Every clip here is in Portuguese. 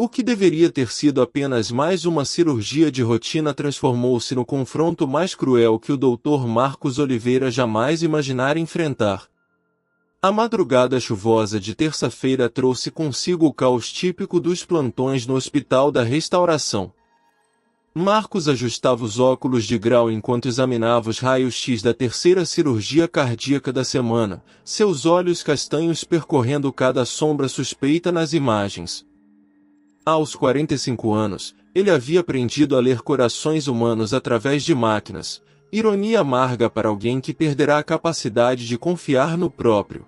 O que deveria ter sido apenas mais uma cirurgia de rotina transformou-se no confronto mais cruel que o Dr. Marcos Oliveira jamais imaginara enfrentar. A madrugada chuvosa de terça-feira trouxe consigo o caos típico dos plantões no Hospital da Restauração. Marcos ajustava os óculos de grau enquanto examinava os raios-x da terceira cirurgia cardíaca da semana, seus olhos castanhos percorrendo cada sombra suspeita nas imagens. Aos 45 anos, ele havia aprendido a ler corações humanos através de máquinas, ironia amarga para alguém que perderá a capacidade de confiar no próprio.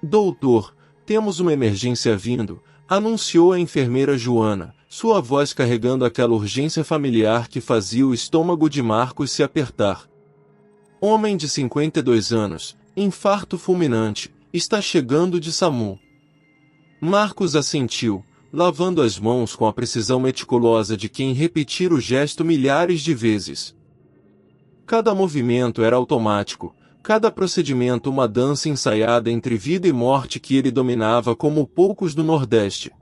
Doutor, temos uma emergência vindo, anunciou a enfermeira Joana, sua voz carregando aquela urgência familiar que fazia o estômago de Marcos se apertar. Homem de 52 anos, infarto fulminante, está chegando de SAMU. Marcos assentiu, lavando as mãos com a precisão meticulosa de quem repetir o gesto milhares de vezes. Cada movimento era automático, cada procedimento uma dança ensaiada entre vida e morte que ele dominava como poucos do Nordeste.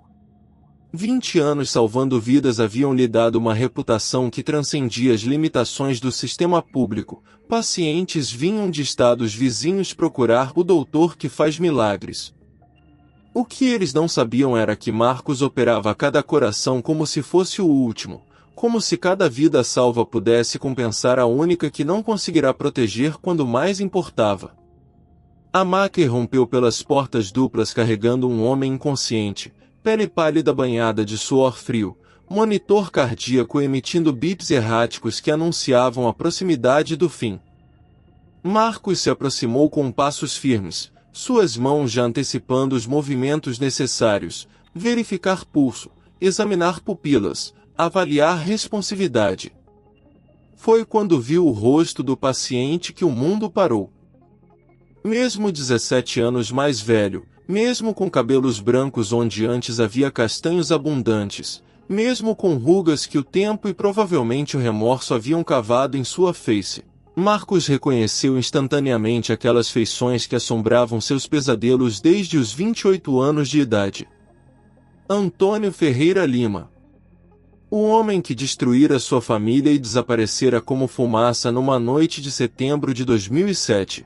20 anos salvando vidas haviam lhe dado uma reputação que transcendia as limitações do sistema público. Pacientes vinham de estados vizinhos procurar o doutor que faz milagres. O que eles não sabiam era que Marcos operava cada coração como se fosse o último, como se cada vida salva pudesse compensar a única que não conseguirá proteger quando mais importava. A maca irrompeu pelas portas duplas carregando um homem inconsciente, pele pálida banhada de suor frio, monitor cardíaco emitindo bips erráticos que anunciavam a proximidade do fim. Marcos se aproximou com passos firmes, suas mãos já antecipando os movimentos necessários, verificar pulso, examinar pupilas, avaliar responsividade. Foi quando viu o rosto do paciente que o mundo parou. Mesmo 17 anos mais velho, mesmo com cabelos brancos onde antes havia castanhos abundantes, mesmo com rugas que o tempo e provavelmente o remorso haviam cavado em sua face, Marcos reconheceu instantaneamente aquelas feições que assombravam seus pesadelos desde os 28 anos de idade. Antônio Ferreira Lima. O homem que destruíra sua família e desaparecera como fumaça numa noite de setembro de 2007.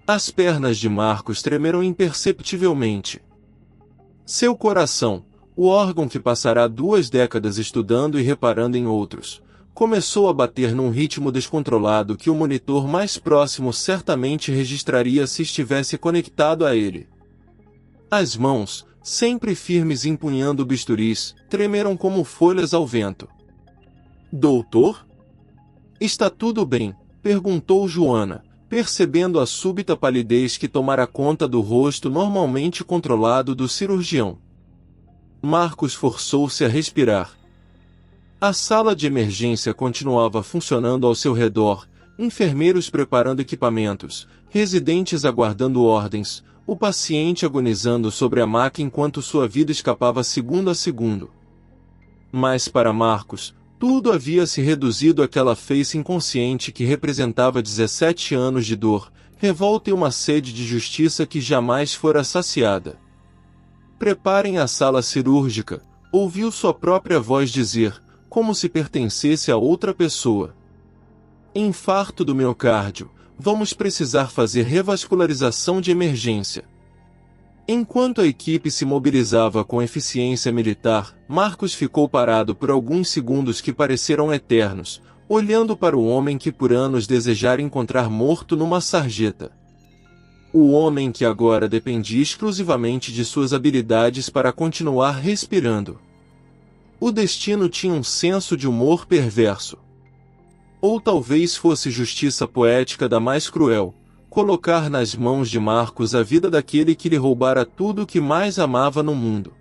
As pernas de Marcos tremeram imperceptivelmente. Seu coração, o órgão que passará 2 décadas estudando e reparando em outros, começou a bater num ritmo descontrolado que o monitor mais próximo certamente registraria se estivesse conectado a ele. As mãos, sempre firmes empunhando bisturis, tremeram como folhas ao vento. Doutor? Está tudo bem? Perguntou Joana, percebendo a súbita palidez que tomara conta do rosto normalmente controlado do cirurgião. Marcos forçou-se a respirar. A sala de emergência continuava funcionando ao seu redor, enfermeiros preparando equipamentos, residentes aguardando ordens, o paciente agonizando sobre a maca enquanto sua vida escapava segundo a segundo. Mas para Marcos, tudo havia se reduzido àquela face inconsciente que representava 17 anos de dor, revolta e uma sede de justiça que jamais fora saciada. Preparem a sala cirúrgica, ouviu sua própria voz dizer, como se pertencesse a outra pessoa. Infarto do miocárdio, vamos precisar fazer revascularização de emergência. Enquanto a equipe se mobilizava com eficiência militar, Marcos ficou parado por alguns segundos que pareceram eternos, olhando para o homem que por anos desejara encontrar morto numa sarjeta. O homem que agora dependia exclusivamente de suas habilidades para continuar respirando. O destino tinha um senso de humor perverso. Ou talvez fosse justiça poética da mais cruel, colocar nas mãos de Marcos a vida daquele que lhe roubara tudo o que mais amava no mundo.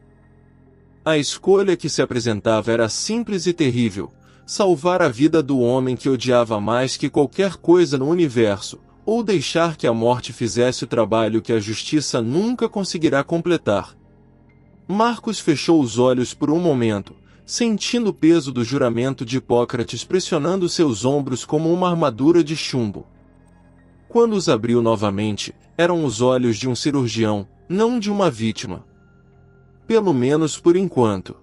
A escolha que se apresentava era simples e terrível, salvar a vida do homem que odiava mais que qualquer coisa no universo, ou deixar que a morte fizesse o trabalho que a justiça nunca conseguirá completar. Marcos fechou os olhos por um momento, sentindo o peso do juramento de Hipócrates pressionando seus ombros como uma armadura de chumbo. Quando os abriu novamente, eram os olhos de um cirurgião, não de uma vítima. pelo menos por enquanto.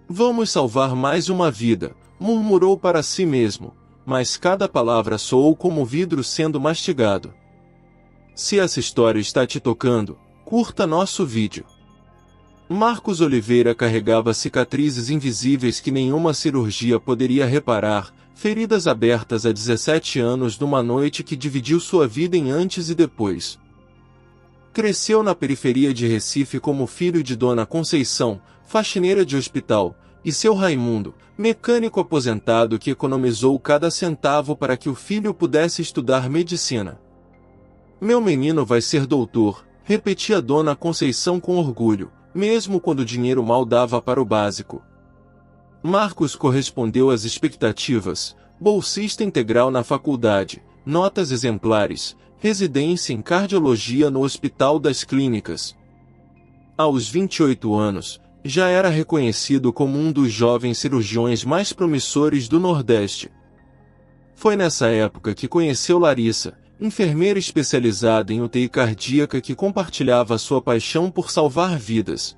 Vamos salvar mais uma vida, murmurou para si mesmo, mas cada palavra soou como vidro sendo mastigado. Se essa história está te tocando, curta nosso vídeo. Marcos Oliveira carregava cicatrizes invisíveis que nenhuma cirurgia poderia reparar, feridas abertas há 17 anos numa noite que dividiu sua vida em antes e depois. Cresceu na periferia de Recife como filho de Dona Conceição, faxineira de hospital, e seu Raimundo, mecânico aposentado que economizou cada centavo para que o filho pudesse estudar medicina. Meu menino vai ser doutor, repetia Dona Conceição com orgulho, mesmo quando o dinheiro mal dava para o básico. Marcos correspondeu às expectativas, bolsista integral na faculdade, notas exemplares, residência em cardiologia no Hospital das Clínicas. Aos 28 anos, já era reconhecido como um dos jovens cirurgiões mais promissores do Nordeste. Foi nessa época que conheceu Larissa, enfermeira especializada em UTI cardíaca que compartilhava sua paixão por salvar vidas.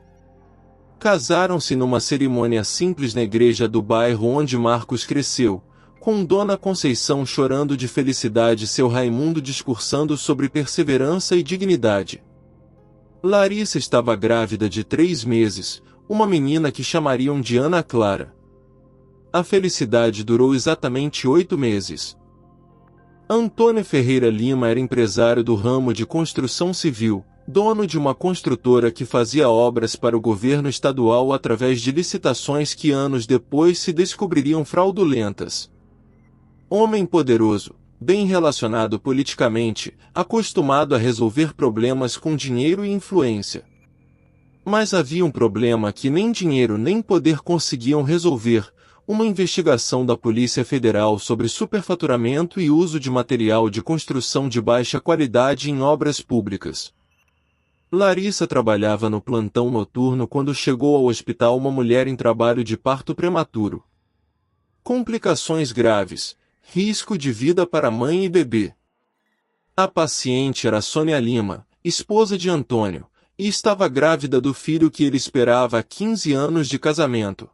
Casaram-se numa cerimônia simples na igreja do bairro onde Marcos cresceu, com Dona Conceição chorando de felicidade e seu Raimundo discursando sobre perseverança e dignidade. Larissa estava grávida de 3 meses, uma menina que chamariam de Ana Clara. A felicidade durou exatamente 8 meses. Antônio Ferreira Lima era empresário do ramo de construção civil, dono de uma construtora que fazia obras para o governo estadual através de licitações que anos depois se descobririam fraudulentas. Homem poderoso, bem relacionado politicamente, acostumado a resolver problemas com dinheiro e influência. Mas havia um problema que nem dinheiro nem poder conseguiam resolver: uma investigação da Polícia Federal sobre superfaturamento e uso de material de construção de baixa qualidade em obras públicas. Larissa trabalhava no plantão noturno quando chegou ao hospital uma mulher em trabalho de parto prematuro. Complicações graves, risco de vida para mãe e bebê. A paciente era Sônia Lima, esposa de Antônio, e estava grávida do filho que ele esperava há 15 anos de casamento.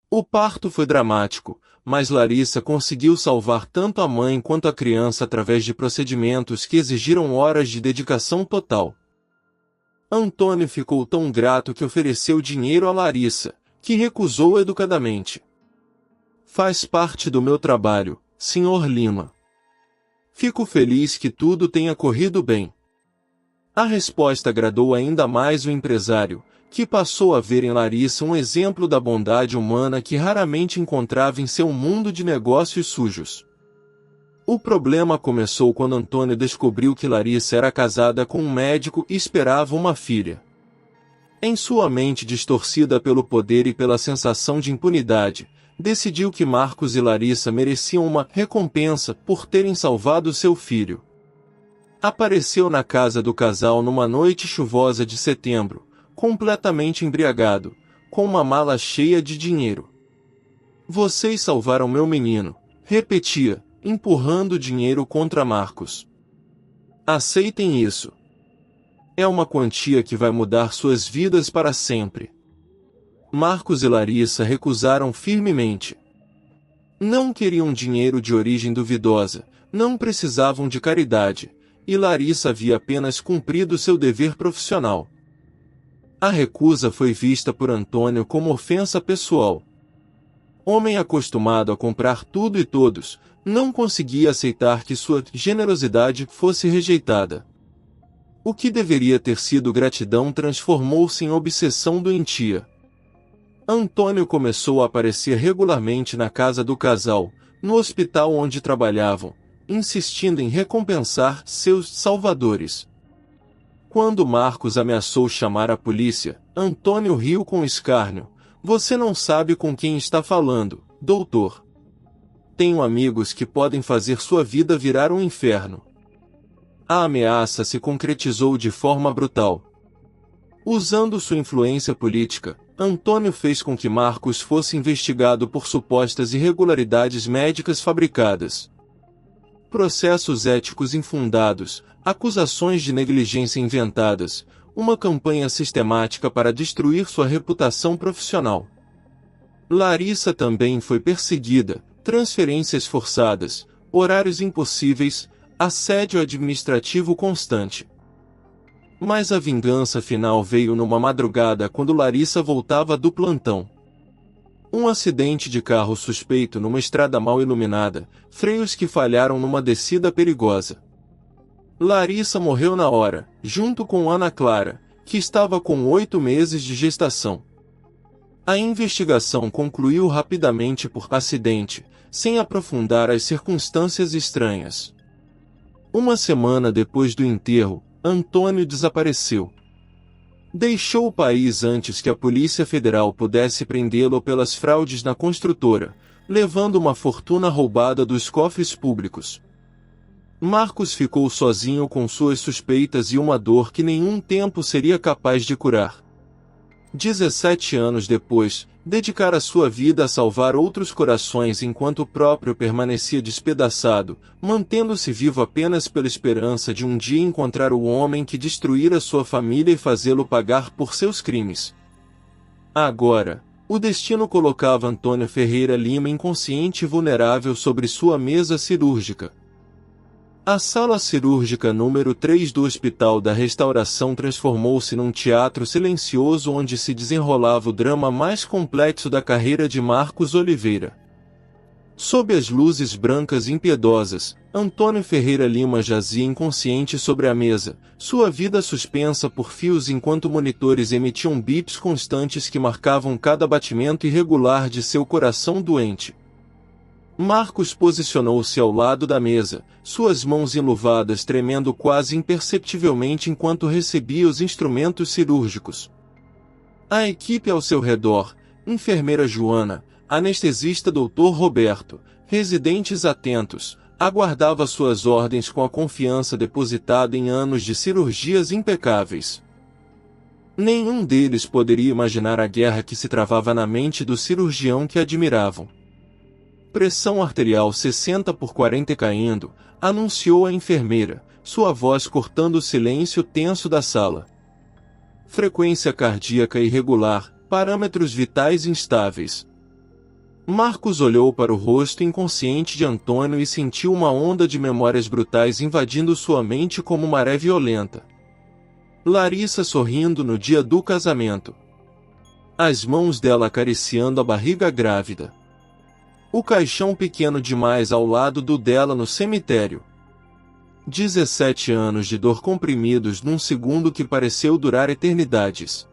O parto foi dramático, mas Larissa conseguiu salvar tanto a mãe quanto a criança através de procedimentos que exigiram horas de dedicação total. Antônio ficou tão grato que ofereceu dinheiro a Larissa, que recusou educadamente. Faz parte do meu trabalho, Sr. Lima. Fico feliz que tudo tenha corrido bem. A resposta agradou ainda mais o empresário, que passou a ver em Larissa um exemplo da bondade humana que raramente encontrava em seu mundo de negócios sujos. O problema começou quando Antônio descobriu que Larissa era casada com um médico e esperava uma filha. Em sua mente distorcida pelo poder e pela sensação de impunidade, decidiu que Marcos e Larissa mereciam uma recompensa por terem salvado seu filho. Apareceu na casa do casal numa noite chuvosa de setembro, completamente embriagado, com uma mala cheia de dinheiro. Vocês salvaram meu menino, repetia, empurrando o dinheiro contra Marcos. Aceitem isso. É uma quantia que vai mudar suas vidas para sempre. Marcos e Larissa recusaram firmemente. Não queriam dinheiro de origem duvidosa, não precisavam de caridade, e Larissa havia apenas cumprido seu dever profissional. A recusa foi vista por Antônio como ofensa pessoal. Homem acostumado a comprar tudo e todos, não conseguia aceitar que sua generosidade fosse rejeitada. O que deveria ter sido gratidão transformou-se em obsessão doentia. Antônio começou a aparecer regularmente na casa do casal, no hospital onde trabalhavam, insistindo em recompensar seus salvadores. Quando Marcos ameaçou chamar a polícia, Antônio riu com escárnio. Você não sabe com quem está falando, doutor. Tenho amigos que podem fazer sua vida virar um inferno. A ameaça se concretizou de forma brutal. Usando sua influência política, Antônio fez com que Marcos fosse investigado por supostas irregularidades médicas fabricadas. Processos éticos infundados, acusações de negligência inventadas, uma campanha sistemática para destruir sua reputação profissional. Larissa também foi perseguida, transferências forçadas, horários impossíveis, assédio administrativo constante. Mas a vingança final veio numa madrugada quando Larissa voltava do plantão. Um acidente de carro suspeito numa estrada mal iluminada, freios que falharam numa descida perigosa. Larissa morreu na hora, junto com Ana Clara, que estava com 8 meses de gestação. A investigação concluiu rapidamente por acidente, sem aprofundar as circunstâncias estranhas. Uma semana depois do enterro, Antônio desapareceu. Deixou o país antes que a Polícia Federal pudesse prendê-lo pelas fraudes na construtora, levando uma fortuna roubada dos cofres públicos. Marcos ficou sozinho com suas suspeitas e uma dor que nenhum tempo seria capaz de curar. 17 anos depois, dedicara sua vida a salvar outros corações enquanto o próprio permanecia despedaçado, mantendo-se vivo apenas pela esperança de um dia encontrar o homem que destruíra sua família e fazê-lo pagar por seus crimes. Agora, o destino colocava Antônio Ferreira Lima inconsciente e vulnerável sobre sua mesa cirúrgica. A sala cirúrgica número 3 do Hospital da Restauração transformou-se num teatro silencioso onde se desenrolava o drama mais complexo da carreira de Marcos Oliveira. Sob as luzes brancas impiedosas, Antônio Ferreira Lima jazia inconsciente sobre a mesa, sua vida suspensa por fios enquanto monitores emitiam bips constantes que marcavam cada batimento irregular de seu coração doente. Marcos posicionou-se ao lado da mesa, suas mãos enluvadas tremendo quase imperceptivelmente enquanto recebia os instrumentos cirúrgicos. A equipe ao seu redor, enfermeira Joana, anestesista Dr. Roberto, residentes atentos, aguardava suas ordens com a confiança depositada em anos de cirurgias impecáveis. Nenhum deles poderia imaginar a guerra que se travava na mente do cirurgião que admiravam. Pressão arterial 60/40 caindo, anunciou a enfermeira, sua voz cortando o silêncio tenso da sala. Frequência cardíaca irregular, parâmetros vitais instáveis. Marcos olhou para o rosto inconsciente de Antônio e sentiu uma onda de memórias brutais invadindo sua mente como maré violenta. Larissa sorrindo no dia do casamento. As mãos dela acariciando a barriga grávida. O caixão pequeno demais ao lado do dela no cemitério. 17 anos de dor comprimidos num segundo que pareceu durar eternidades.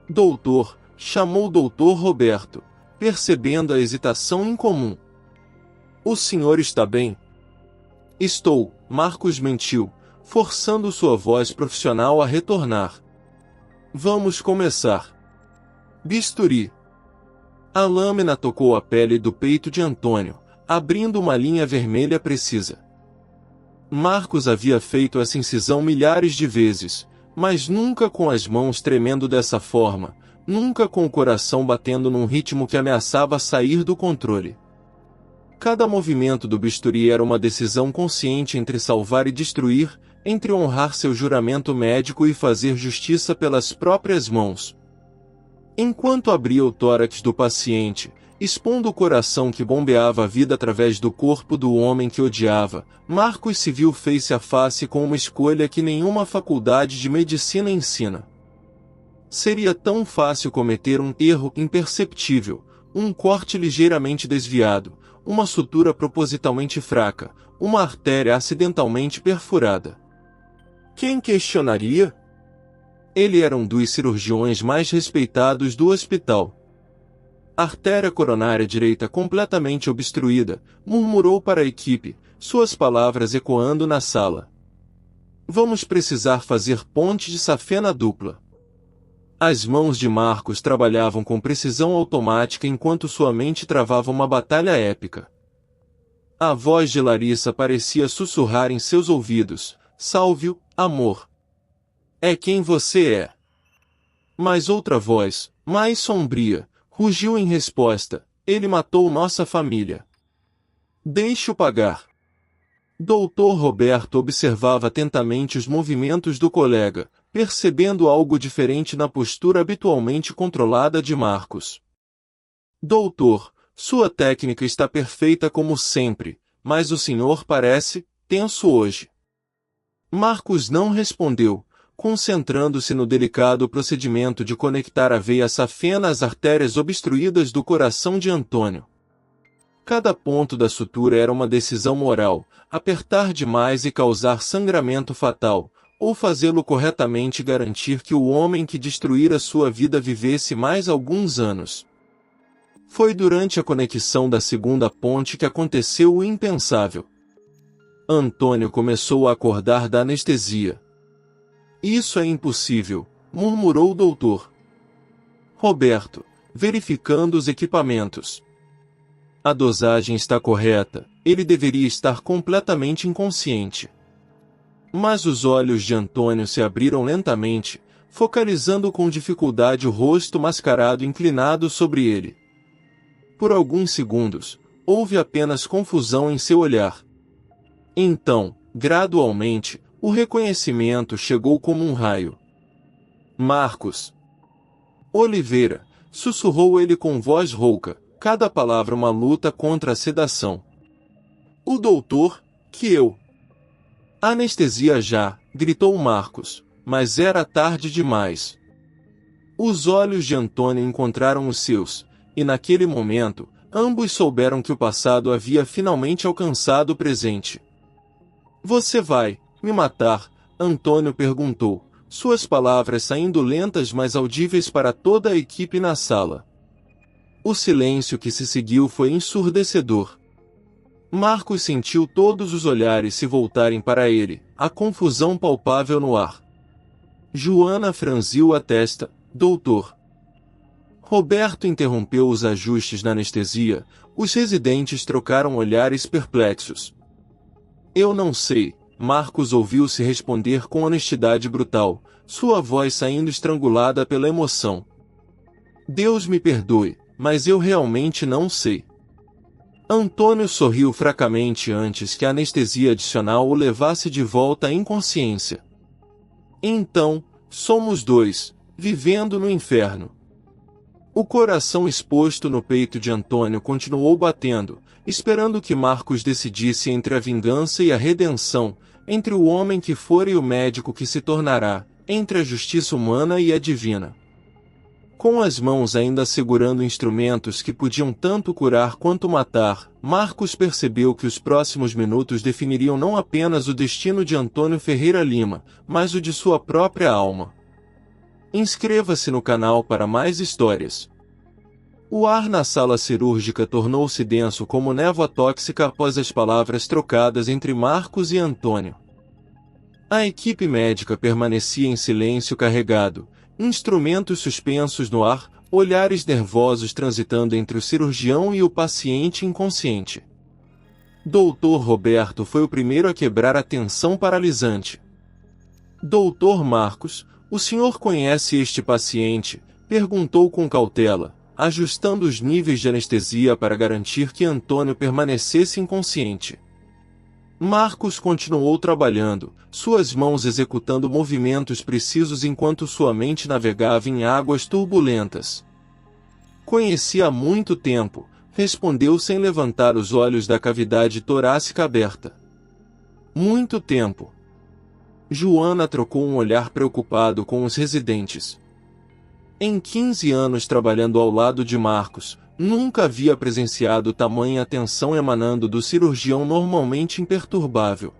Doutor, chamou Dr. Roberto, percebendo a hesitação incomum. O senhor está bem? Estou, Marcos mentiu, forçando sua voz profissional a retornar. Vamos começar. Bisturi. A lâmina tocou a pele do peito de Antônio, abrindo uma linha vermelha precisa. Marcos havia feito essa incisão milhares de vezes, mas nunca com as mãos tremendo dessa forma, nunca com o coração batendo num ritmo que ameaçava sair do controle. Cada movimento do bisturi era uma decisão consciente entre salvar e destruir, entre honrar seu juramento médico e fazer justiça pelas próprias mãos. Enquanto abria o tórax do paciente, expondo o coração que bombeava a vida através do corpo do homem que odiava, Marcos se viu face a face com uma escolha que nenhuma faculdade de medicina ensina. Seria tão fácil cometer um erro imperceptível, um corte ligeiramente desviado, uma sutura propositalmente fraca, uma artéria acidentalmente perfurada. Quem questionaria? Ele era um dos cirurgiões mais respeitados do hospital. Artéria coronária direita completamente obstruída, murmurou para a equipe, suas palavras ecoando na sala. Vamos precisar fazer ponte de safena dupla. As mãos de Marcos trabalhavam com precisão automática enquanto sua mente travava uma batalha épica. A voz de Larissa parecia sussurrar em seus ouvidos, salve-o, amor. É quem você é. Mas outra voz, mais sombria, rugiu em resposta, ele matou nossa família. Deixe-o pagar. Dr. Roberto observava atentamente os movimentos do colega, percebendo algo diferente na postura habitualmente controlada de Marcos. Doutor, sua técnica está perfeita como sempre, mas o senhor parece tenso hoje. Marcos não respondeu, concentrando-se no delicado procedimento de conectar a veia safena às artérias obstruídas do coração de Antônio. Cada ponto da sutura era uma decisão moral, apertar demais e causar sangramento fatal, ou fazê-lo corretamente e garantir que o homem que destruíra sua vida vivesse mais alguns anos. Foi durante a conexão da segunda ponte que aconteceu o impensável. Antônio começou a acordar da anestesia. Isso é impossível, murmurou o doutor Roberto, verificando os equipamentos. A dosagem está correta, ele deveria estar completamente inconsciente. Mas os olhos de Antônio se abriram lentamente, focalizando com dificuldade o rosto mascarado inclinado sobre ele. Por alguns segundos, houve apenas confusão em seu olhar. Então, gradualmente, o reconhecimento chegou como um raio. Marcos Oliveira, sussurrou ele com voz rouca, cada palavra uma luta contra a sedação. O doutor, que eu. Anestesia já, gritou Marcos, mas era tarde demais. Os olhos de Antônio encontraram os seus, e naquele momento, ambos souberam que o passado havia finalmente alcançado o presente. Você vai me matar? Antônio perguntou, suas palavras saindo lentas mas audíveis para toda a equipe na sala. O silêncio que se seguiu foi ensurdecedor. Marcos sentiu todos os olhares se voltarem para ele, a confusão palpável no ar. Joana franziu a testa, doutor. Roberto interrompeu os ajustes na anestesia, os residentes trocaram olhares perplexos. Eu não sei, Marcos ouviu-se responder com honestidade brutal, sua voz saindo estrangulada pela emoção. Deus me perdoe, mas eu realmente não sei. Antônio sorriu fracamente antes que a anestesia adicional o levasse de volta à inconsciência. Então, somos dois, vivendo no inferno. O coração exposto no peito de Antônio continuou batendo, esperando que Marcos decidisse entre a vingança e a redenção, entre o homem que fora e o médico que se tornará, entre a justiça humana e a divina. Com as mãos ainda segurando instrumentos que podiam tanto curar quanto matar, Marcos percebeu que os próximos minutos definiriam não apenas o destino de Antônio Ferreira Lima, mas o de sua própria alma. Inscreva-se no canal para mais histórias. O ar na sala cirúrgica tornou-se denso como névoa tóxica após as palavras trocadas entre Marcos e Antônio. A equipe médica permanecia em silêncio carregado, instrumentos suspensos no ar, olhares nervosos transitando entre o cirurgião e o paciente inconsciente. Doutor Roberto foi o primeiro a quebrar a tensão paralisante. Doutor Marcos, o senhor conhece este paciente? Perguntou com cautela, ajustando os níveis de anestesia para garantir que Antônio permanecesse inconsciente. Marcos continuou trabalhando, suas mãos executando movimentos precisos enquanto sua mente navegava em águas turbulentas. Conheci há muito tempo, respondeu sem levantar os olhos da cavidade torácica aberta. Muito tempo. Joana trocou um olhar preocupado com os residentes. Em 15 anos trabalhando ao lado de Marcos, nunca havia presenciado tamanha atenção emanando do cirurgião normalmente imperturbável.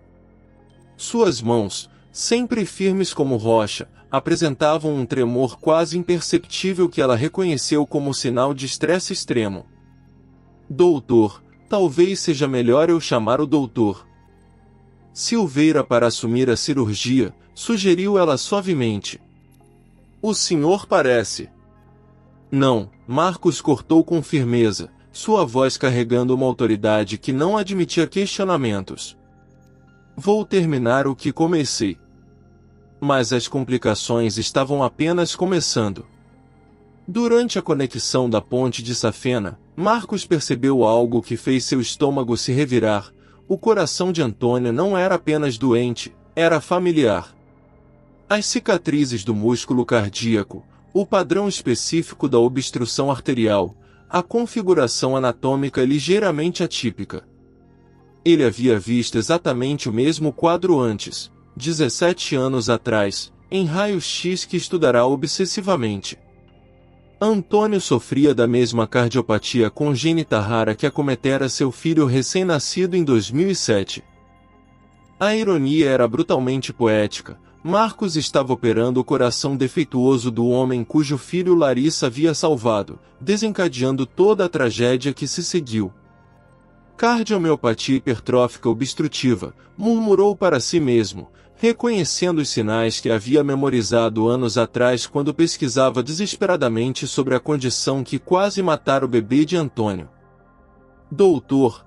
Suas mãos, sempre firmes como rocha, apresentavam um tremor quase imperceptível que ela reconheceu como sinal de estresse extremo. Doutor, talvez seja melhor eu chamar o doutor Silveira para assumir a cirurgia, sugeriu ela suavemente. O senhor parece. Não, Marcos cortou com firmeza, sua voz carregando uma autoridade que não admitia questionamentos. Vou terminar o que comecei. Mas as complicações estavam apenas começando. Durante a conexão da ponte de safena, Marcos percebeu algo que fez seu estômago se revirar. O coração de Antônio não era apenas doente, era familiar. As cicatrizes do músculo cardíaco, o padrão específico da obstrução arterial, a configuração anatômica ligeiramente atípica. Ele havia visto exatamente o mesmo quadro antes, 17 anos atrás, em raio-x que estudará obsessivamente. Antônio sofria da mesma cardiopatia congênita rara que acometera seu filho recém-nascido em 2007. A ironia era brutalmente poética. Marcos estava operando o coração defeituoso do homem cujo filho Larissa havia salvado, desencadeando toda a tragédia que se seguiu. Cardiomiopatia hipertrófica obstrutiva, murmurou para si mesmo, reconhecendo os sinais que havia memorizado anos atrás quando pesquisava desesperadamente sobre a condição que quase matara o bebê de Antônio. Doutor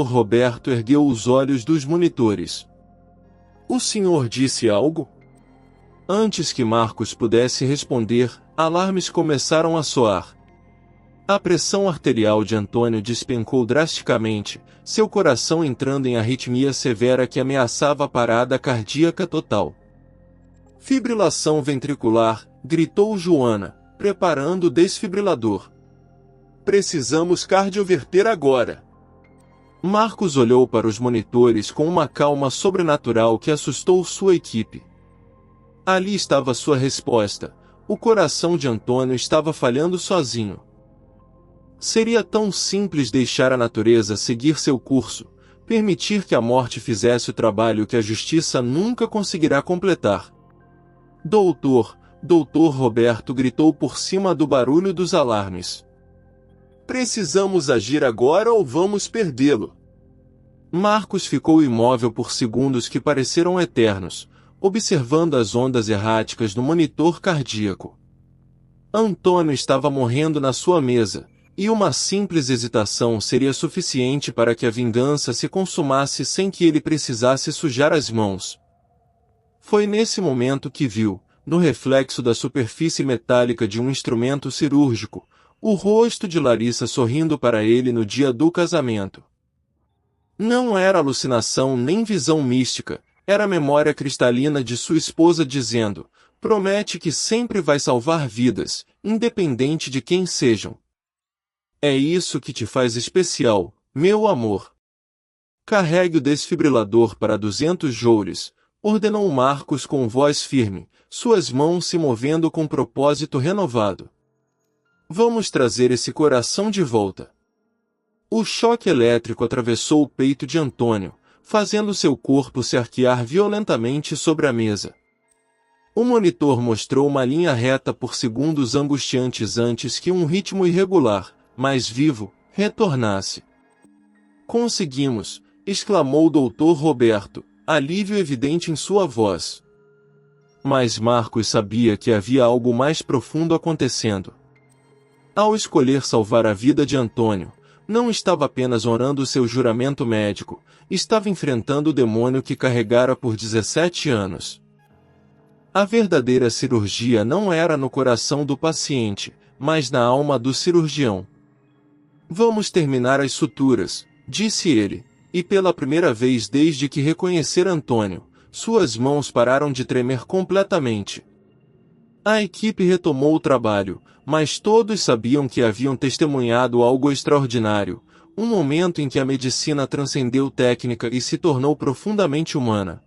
Roberto ergueu os olhos dos monitores. O senhor disse algo? Antes que Marcos pudesse responder, alarmes começaram a soar. A pressão arterial de Antônio despencou drasticamente, seu coração entrando em arritmia severa que ameaçava a parada cardíaca total. Fibrilação ventricular, gritou Joana, preparando o desfibrilador. Precisamos cardioverter agora. Marcos olhou para os monitores com uma calma sobrenatural que assustou sua equipe. Ali estava sua resposta. O coração de Antônio estava falhando sozinho. Seria tão simples deixar a natureza seguir seu curso, permitir que a morte fizesse o trabalho que a justiça nunca conseguirá completar. Doutor Roberto gritou por cima do barulho dos alarmes. Precisamos agir agora ou vamos perdê-lo. Marcos ficou imóvel por segundos que pareceram eternos, observando as ondas erráticas do monitor cardíaco. Antônio estava morrendo na sua mesa, e uma simples hesitação seria suficiente para que a vingança se consumasse sem que ele precisasse sujar as mãos. Foi nesse momento que viu, no reflexo da superfície metálica de um instrumento cirúrgico, o rosto de Larissa sorrindo para ele no dia do casamento. Não era alucinação nem visão mística, era a memória cristalina de sua esposa dizendo, promete que sempre vai salvar vidas, independente de quem sejam. É isso que te faz especial, meu amor. Carregue o desfibrilador para 200 joules, ordenou Marcos com voz firme, suas mãos se movendo com propósito renovado. Vamos trazer esse coração de volta. O choque elétrico atravessou o peito de Antônio, fazendo seu corpo se arquear violentamente sobre a mesa. O monitor mostrou uma linha reta por segundos angustiantes antes que um ritmo irregular, mais vivo, retornasse. Conseguimos, exclamou o doutor Roberto, alívio evidente em sua voz. Mas Marcos sabia que havia algo mais profundo acontecendo. Ao escolher salvar a vida de Antônio, não estava apenas honrando seu juramento médico, estava enfrentando o demônio que carregara por 17 anos. A verdadeira cirurgia não era no coração do paciente, mas na alma do cirurgião. Vamos terminar as suturas, disse ele, e pela primeira vez desde que reconhecer Antônio, suas mãos pararam de tremer completamente. A equipe retomou o trabalho, mas todos sabiam que haviam testemunhado algo extraordinário, um momento em que a medicina transcendeu técnica e se tornou profundamente humana.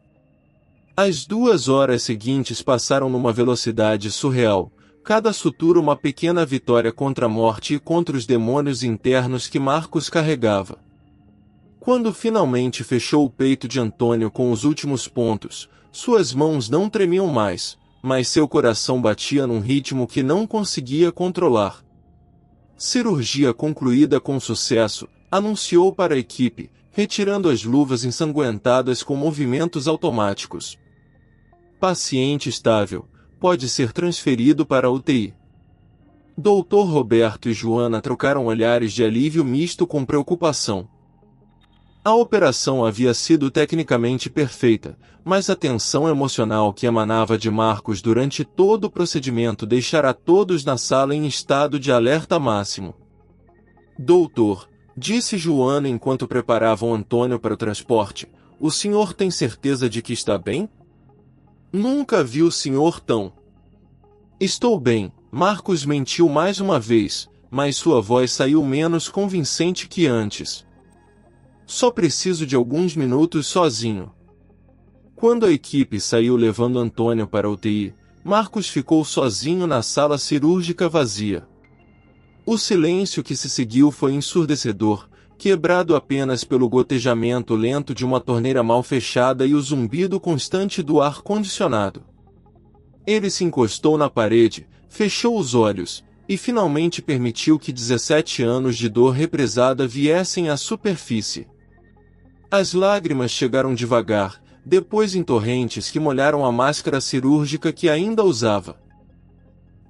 As 2 horas seguintes passaram numa velocidade surreal, cada sutura uma pequena vitória contra a morte e contra os demônios internos que Marcos carregava. Quando finalmente fechou o peito de Antônio com os últimos pontos, suas mãos não tremiam mais, mas seu coração batia num ritmo que não conseguia controlar. Cirurgia concluída com sucesso, anunciou para a equipe, retirando as luvas ensanguentadas com movimentos automáticos. Paciente estável, pode ser transferido para a UTI. Doutor Roberto e Joana trocaram olhares de alívio misto com preocupação. A operação havia sido tecnicamente perfeita, mas a tensão emocional que emanava de Marcos durante todo o procedimento deixara todos na sala em estado de alerta máximo. Doutor, disse Joana enquanto preparavam Antônio para o transporte, o senhor tem certeza de que está bem? Nunca vi o senhor tão... Estou bem, Marcos mentiu mais uma vez, mas sua voz saiu menos convincente que antes. Só preciso de alguns minutos sozinho. Quando a equipe saiu levando Antônio para a UTI, Marcos ficou sozinho na sala cirúrgica vazia. O silêncio que se seguiu foi ensurdecedor, quebrado apenas pelo gotejamento lento de uma torneira mal fechada e o zumbido constante do ar-condicionado. Ele se encostou na parede, fechou os olhos, e finalmente permitiu que 17 anos de dor represada viessem à superfície. As lágrimas chegaram devagar, depois em torrentes que molharam a máscara cirúrgica que ainda usava.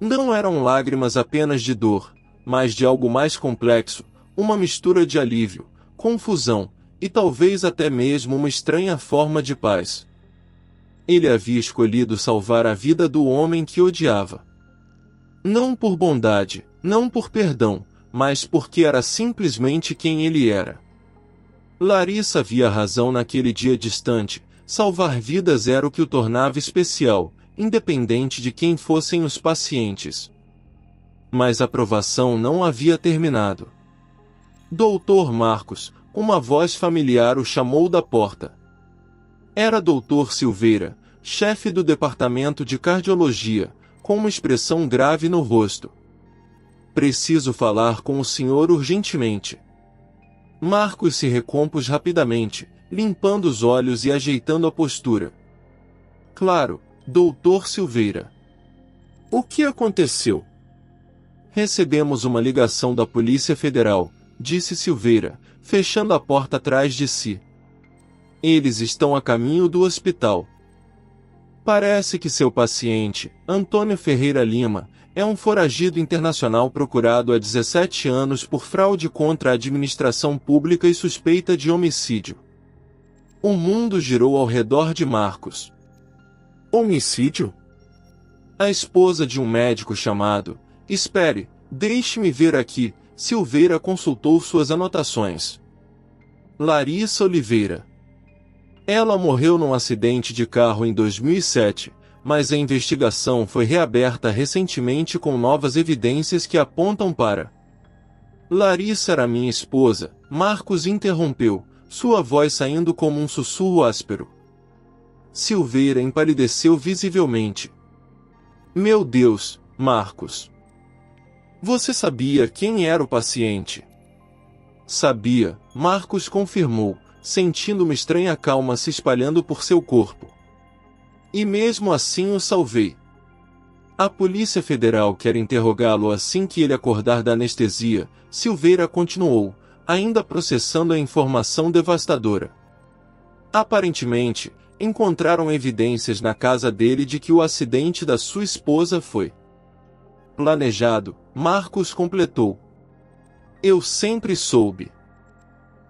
Não eram lágrimas apenas de dor, mas de algo mais complexo, uma mistura de alívio, confusão, e talvez até mesmo uma estranha forma de paz. Ele havia escolhido salvar a vida do homem que odiava. Não por bondade, não por perdão, mas porque era simplesmente quem ele era. Larissa havia razão naquele dia distante, salvar vidas era o que o tornava especial, independente de quem fossem os pacientes. Mas a provação não havia terminado. Doutor Marcos, uma voz familiar o chamou da porta. Era Doutor Silveira, chefe do departamento de cardiologia, com uma expressão grave no rosto. Preciso falar com o senhor urgentemente. Marcos se recompôs rapidamente, limpando os olhos e ajeitando a postura. Claro, Doutor Silveira. O que aconteceu? Recebemos uma ligação da Polícia Federal, disse Silveira, fechando a porta atrás de si. Eles estão a caminho do hospital. Parece que seu paciente, Antônio Ferreira Lima, é um foragido internacional procurado há 17 anos por fraude contra a administração pública e suspeita de homicídio. O mundo girou ao redor de Marcos. Homicídio? A esposa de um médico chamado... Espere, deixe-me ver aqui. Silveira consultou suas anotações. Larissa Oliveira. Ela morreu num acidente de carro em 2007, mas a investigação foi reaberta recentemente com novas evidências que apontam para... Larissa era minha esposa, Marcos interrompeu, sua voz saindo como um sussurro áspero. Silveira empalideceu visivelmente. Meu Deus, Marcos. Você sabia quem era o paciente? Sabia, Marcos confirmou, sentindo uma estranha calma se espalhando por seu corpo. E mesmo assim o salvei. A Polícia Federal quer interrogá-lo assim que ele acordar da anestesia, Silveira continuou, ainda processando a informação devastadora. Aparentemente, encontraram evidências na casa dele de que o acidente da sua esposa foi planejado, Marcos completou. Eu sempre soube.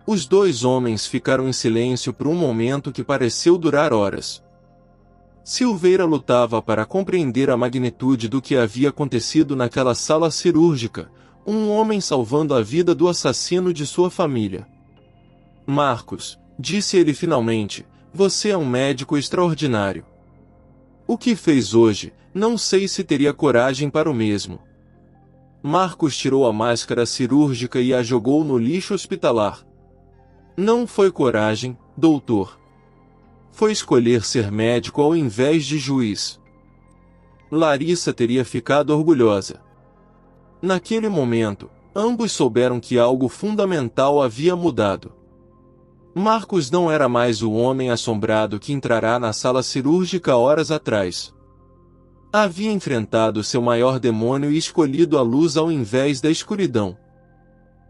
Os dois homens ficaram em silêncio por um momento que pareceu durar horas. Silveira lutava para compreender a magnitude do que havia acontecido naquela sala cirúrgica, um homem salvando a vida do assassino de sua família. Marcos, disse ele finalmente, você é um médico extraordinário. O que fez hoje, não sei se teria coragem para o mesmo. Marcos tirou a máscara cirúrgica e a jogou no lixo hospitalar. Não foi coragem, doutor. Foi escolher ser médico ao invés de juiz. Larissa teria ficado orgulhosa. Naquele momento, ambos souberam que algo fundamental havia mudado. Marcos não era mais o homem assombrado que entrará na sala cirúrgica horas atrás. Havia enfrentado seu maior demônio e escolhido a luz ao invés da escuridão.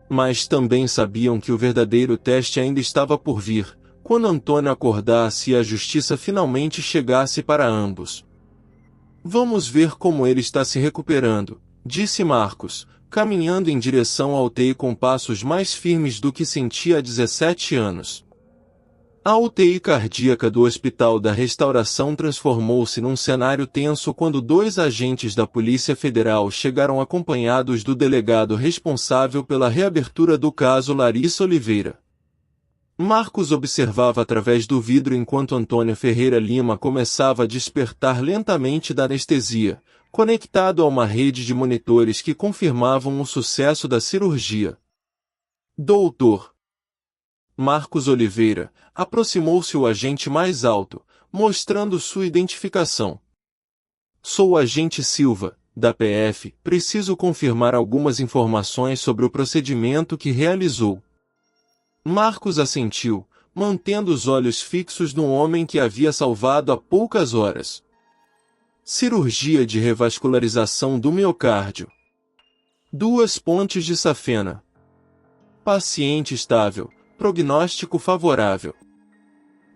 Mas também sabiam que o verdadeiro teste ainda estava por vir, quando Antônio acordasse e a justiça finalmente chegasse para ambos. Vamos ver como ele está se recuperando, disse Marcos, caminhando em direção ao UTI com passos mais firmes do que sentia há 17 anos. A UTI cardíaca do Hospital da Restauração transformou-se num cenário tenso quando dois agentes da Polícia Federal chegaram acompanhados do delegado responsável pela reabertura do caso Larissa Oliveira. Marcos observava através do vidro enquanto Antônio Ferreira Lima começava a despertar lentamente da anestesia, conectado a uma rede de monitores que confirmavam o sucesso da cirurgia. Doutor Marcos Oliveira, aproximou-se o agente mais alto, mostrando sua identificação. Sou o agente Silva, da PF, preciso confirmar algumas informações sobre o procedimento que realizou. Marcos assentiu, mantendo os olhos fixos no homem que havia salvado há poucas horas. Cirurgia de revascularização do miocárdio. 2 pontes de safena. Paciente estável, prognóstico favorável.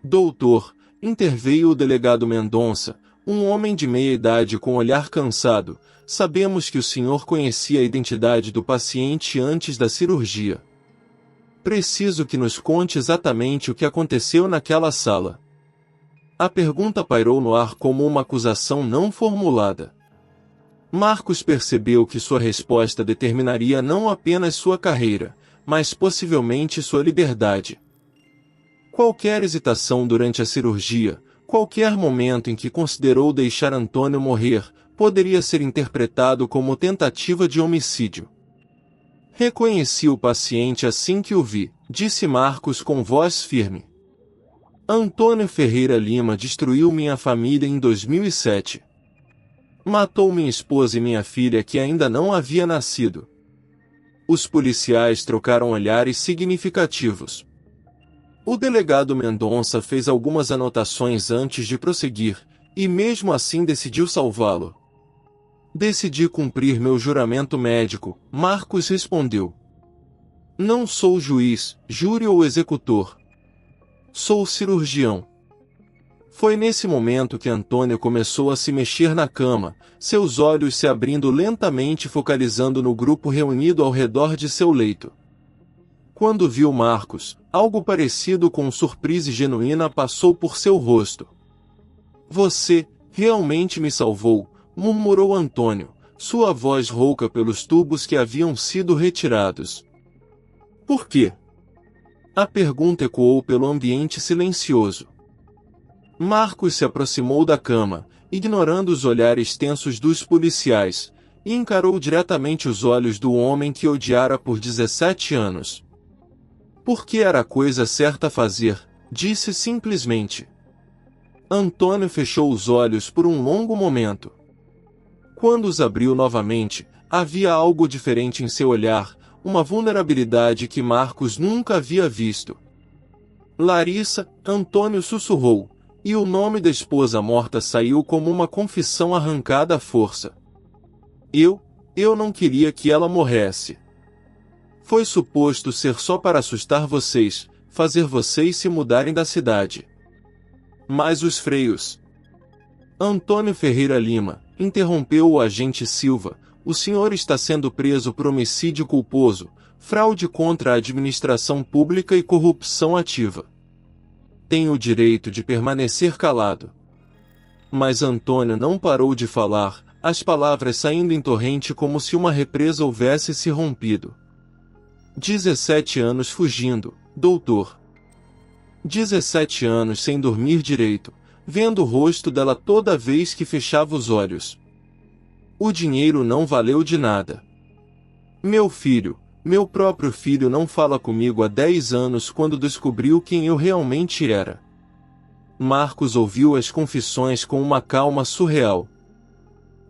Doutor, interveio o delegado Mendonça, um homem de meia idade com olhar cansado. Sabemos que o senhor conhecia a identidade do paciente antes da cirurgia. Preciso que nos conte exatamente o que aconteceu naquela sala. A pergunta pairou no ar como uma acusação não formulada. Marcos percebeu que sua resposta determinaria não apenas sua carreira, mas possivelmente sua liberdade. Qualquer hesitação durante a cirurgia, qualquer momento em que considerou deixar Antônio morrer, poderia ser interpretado como tentativa de homicídio. Reconheci o paciente assim que o vi, disse Marcos com voz firme. Antônio Ferreira Lima destruiu minha família em 2007. Matou minha esposa e minha filha que ainda não havia nascido. Os policiais trocaram olhares significativos. O delegado Mendonça fez algumas anotações antes de prosseguir, e mesmo assim decidiu salvá-lo. Decidi cumprir meu juramento médico, Marcos respondeu. Não sou juiz, júri ou executor. Sou cirurgião. Foi nesse momento que Antônio começou a se mexer na cama, seus olhos se abrindo lentamente focalizando no grupo reunido ao redor de seu leito. Quando viu Marcos, algo parecido com surpresa genuína passou por seu rosto. Você, realmente me salvou, murmurou Antônio, sua voz rouca pelos tubos que haviam sido retirados. Por quê? A pergunta ecoou pelo ambiente silencioso. Marcos se aproximou da cama, ignorando os olhares tensos dos policiais, e encarou diretamente os olhos do homem que odiara por 17 anos. Porque era a coisa certa a fazer, disse simplesmente. Antônio fechou os olhos por um longo momento. Quando os abriu novamente, havia algo diferente em seu olhar, uma vulnerabilidade que Marcos nunca havia visto. Larissa, Antônio sussurrou, e o nome da esposa morta saiu como uma confissão arrancada à força. Eu não queria que ela morresse. Foi suposto ser só para assustar vocês, fazer vocês se mudarem da cidade. Mas os freios... Antônio Ferreira Lima, interrompeu o agente Silva, o senhor está sendo preso por homicídio culposo, fraude contra a administração pública e corrupção ativa. Tem o direito de permanecer calado. Mas Antônio não parou de falar, as palavras saindo em torrente como se uma represa houvesse se rompido. 17 anos fugindo, doutor. 17 anos sem dormir direito, vendo o rosto dela toda vez que fechava os olhos. O dinheiro não valeu de nada. Meu filho, meu próprio filho não fala comigo há 10 anos quando descobriu quem eu realmente era. Marcos ouviu as confissões com uma calma surreal.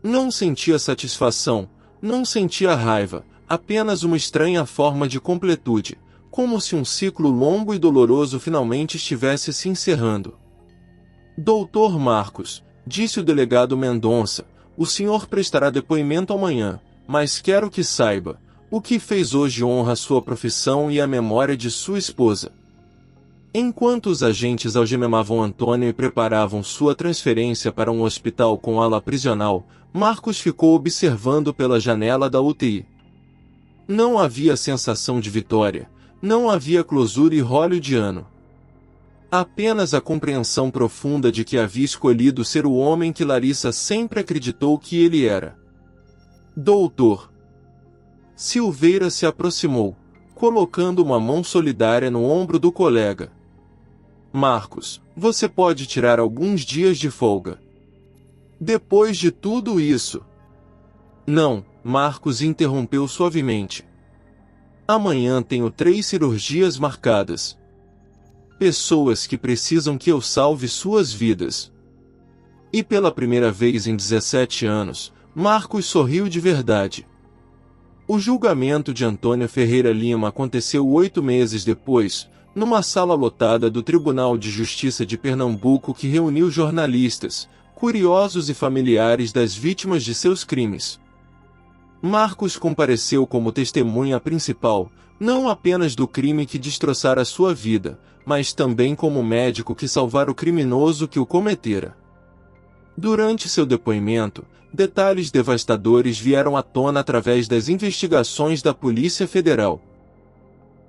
Não sentia satisfação, não sentia raiva, apenas uma estranha forma de completude, como se um ciclo longo e doloroso finalmente estivesse se encerrando. Doutor Marcos, disse o delegado Mendonça, o senhor prestará depoimento amanhã, mas quero que saiba, o que fez hoje honra a sua profissão e a memória de sua esposa. Enquanto os agentes algemavam Antônio e preparavam sua transferência para um hospital com ala prisional, Marcos ficou observando pela janela da UTI. Não havia sensação de vitória, não havia closure hollywoodiano. Apenas a compreensão profunda de que havia escolhido ser o homem que Larissa sempre acreditou que ele era. Doutor. Silveira se aproximou, colocando uma mão solidária no ombro do colega. Marcos, você pode tirar alguns dias de folga. Depois de tudo isso. Não, Marcos interrompeu suavemente. Amanhã tenho 3 cirurgias marcadas. Pessoas que precisam que eu salve suas vidas. E pela primeira vez em 17 anos, Marcos sorriu de verdade. O julgamento de Antônio Ferreira Lima aconteceu 8 meses depois, numa sala lotada do Tribunal de Justiça de Pernambuco que reuniu jornalistas, curiosos e familiares das vítimas de seus crimes. Marcos compareceu como testemunha principal, não apenas do crime que destroçara sua vida, mas também como médico que salvara o criminoso que o cometera. Durante seu depoimento, detalhes devastadores vieram à tona através das investigações da Polícia Federal.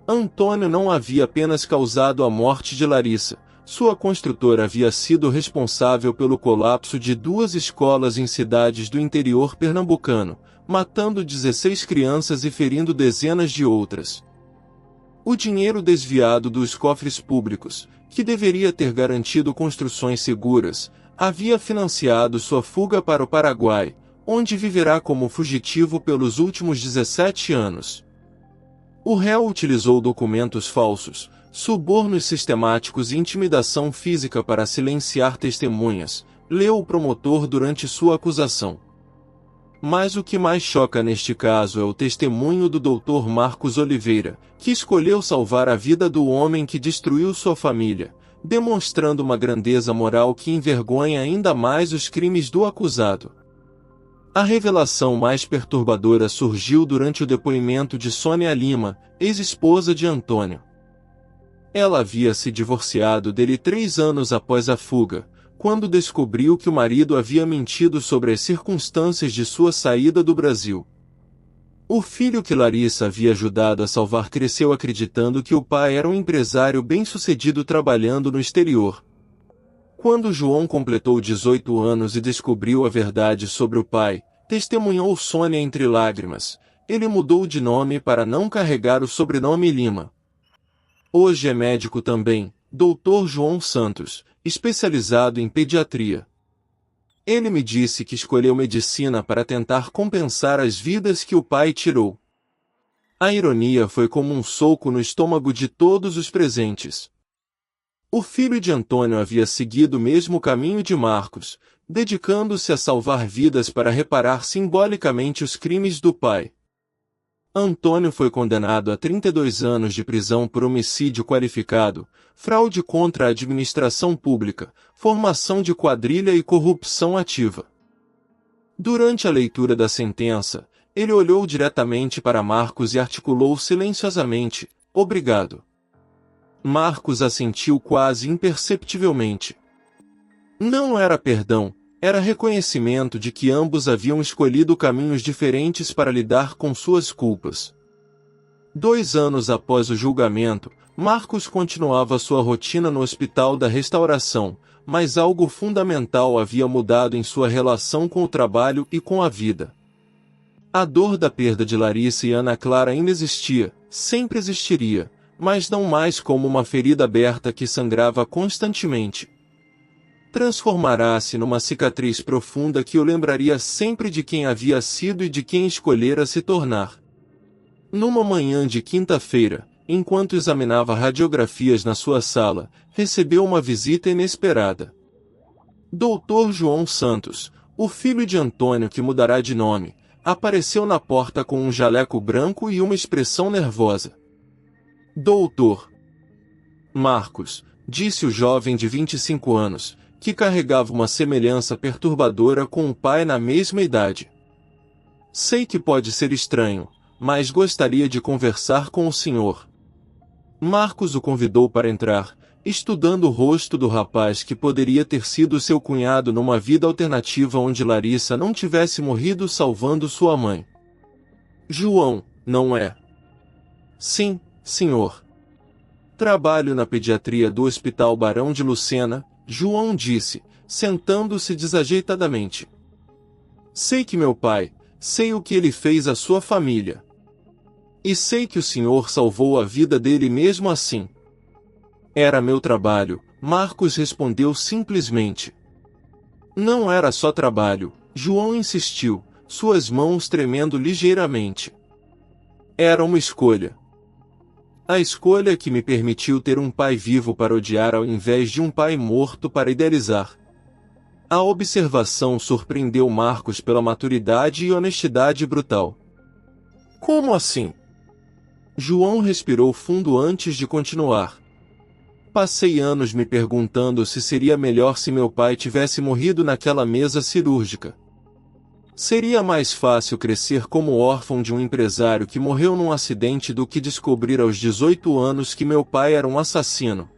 Antônio não havia apenas causado a morte de Larissa, sua construtora havia sido responsável pelo colapso de 2 escolas em cidades do interior pernambucano, matando 16 crianças e ferindo dezenas de outras. O dinheiro desviado dos cofres públicos, que deveria ter garantido construções seguras, havia financiado sua fuga para o Paraguai, onde viverá como fugitivo pelos últimos 17 anos. O réu utilizou documentos falsos, subornos sistemáticos e intimidação física para silenciar testemunhas, leu o promotor durante sua acusação. Mas o que mais choca neste caso é o testemunho do Dr. Marcos Oliveira, que escolheu salvar a vida do homem que destruiu sua família, demonstrando uma grandeza moral que envergonha ainda mais os crimes do acusado. A revelação mais perturbadora surgiu durante o depoimento de Sônia Lima, ex-esposa de Antônio. Ela havia se divorciado dele 3 anos após a fuga, quando descobriu que o marido havia mentido sobre as circunstâncias de sua saída do Brasil. O filho que Larissa havia ajudado a salvar cresceu acreditando que o pai era um empresário bem-sucedido trabalhando no exterior. Quando João completou 18 anos e descobriu a verdade sobre o pai, testemunhou Sônia entre lágrimas. Ele mudou de nome para não carregar o sobrenome Lima. Hoje é médico também, Dr. João Santos, especializado em pediatria. Ele me disse que escolheu medicina para tentar compensar as vidas que o pai tirou. A ironia foi como um soco no estômago de todos os presentes. O filho de Antônio havia seguido o mesmo caminho de Marcos, dedicando-se a salvar vidas para reparar simbolicamente os crimes do pai. Antônio foi condenado a 32 anos de prisão por homicídio qualificado, fraude contra a administração pública, formação de quadrilha e corrupção ativa. Durante a leitura da sentença, ele olhou diretamente para Marcos e articulou silenciosamente: "Obrigado." Marcos assentiu quase imperceptivelmente. Não era perdão, era reconhecimento de que ambos haviam escolhido caminhos diferentes para lidar com suas culpas. 2 anos após o julgamento, Marcos continuava sua rotina no Hospital da Restauração, mas algo fundamental havia mudado em sua relação com o trabalho e com a vida. A dor da perda de Larissa e Ana Clara ainda existia, sempre existiria, mas não mais como uma ferida aberta que sangrava constantemente. Transformará-se numa cicatriz profunda que o lembraria sempre de quem havia sido e de quem escolhera se tornar. Numa manhã de quinta-feira, enquanto examinava radiografias na sua sala, recebeu uma visita inesperada. Dr. João Santos, o filho de Antônio que mudará de nome, apareceu na porta com um jaleco branco e uma expressão nervosa. "Doutor Marcos", disse o jovem de 25 anos, que carregava uma semelhança perturbadora com o pai na mesma idade. "Sei que pode ser estranho, mas gostaria de conversar com o senhor." Marcos o convidou para entrar, estudando o rosto do rapaz que poderia ter sido seu cunhado numa vida alternativa onde Larissa não tivesse morrido salvando sua mãe. "João, não é?" "Sim, senhor. Trabalho na pediatria do Hospital Barão de Lucena", João disse, sentando-se desajeitadamente. "Sei que meu pai, sei o que ele fez à sua família. E sei que o senhor salvou a vida dele mesmo assim." "Era meu trabalho", Marcos respondeu simplesmente. Não era só trabalho, João insistiu, suas mãos tremendo ligeiramente. Era uma escolha. A escolha que me permitiu ter um pai vivo para odiar ao invés de um pai morto para idealizar. A observação surpreendeu Marcos pela maturidade e honestidade brutal. Como assim? João respirou fundo antes de continuar. Passei anos me perguntando se seria melhor se meu pai tivesse morrido naquela mesa cirúrgica. Seria mais fácil crescer como órfão de um empresário que morreu num acidente do que descobrir aos 18 anos que meu pai era um assassino.